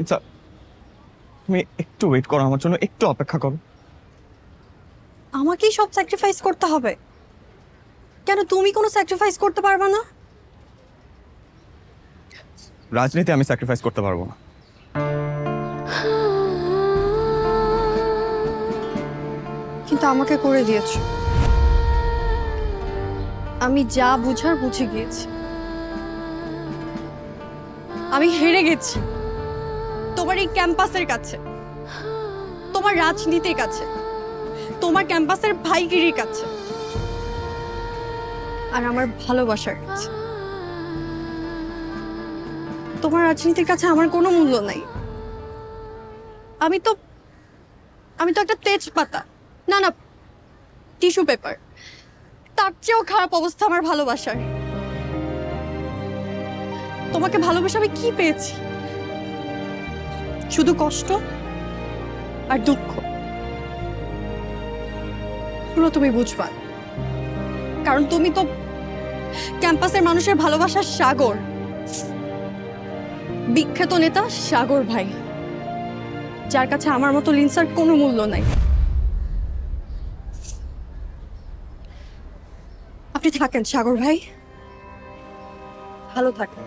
আচ্ছা, তুমি একটু ওয়েট করো, আমার জন্য একটু অপেক্ষা করো। আমাকেই সব স্যাক্রিফাইস করতে হবে? কেন, তুমি কোনো স্যাক্রিফাইস করতে পারবে না? রাজনীতি আমি স্যাক্রিফাইস করতে পারবো না। কিন্তু আমাকে করে দিয়েছো। আমি যা বুঝার বুঝে গিয়েছি। আমি হেরে গেছি তোমার এই ক্যাম্পাসের কাছে, তোমার রাজনীতির কাছে, তোমার ক্যাম্পাসের ভাইগিরির কাছে, আর আমার ভালোবাসার কাছে। তোমার রাজনীতির কাছে আমার কোনো মূল্য নাই। আমি তো একটা তেজপাতা, না না, টিস্যু পেপার। তার চেয়েও খারাপ অবস্থা আমার ভালোবাসার। তোমাকে ভালোবেসে আমি কি পেয়েছি? শুধু কষ্ট আর দুঃখ। পুরো তুমি বুঝবা, কারণ তুমি তো ক্যাম্পাসের মানুষের ভালোবাসার সাগর, বিখ্যাত নেতা সাগর ভাই, যার কাছে আমার মতো লিনসার কোনো মূল্য নাই। আপনি থাকেন সাগর ভাই, ভালো থাকেন।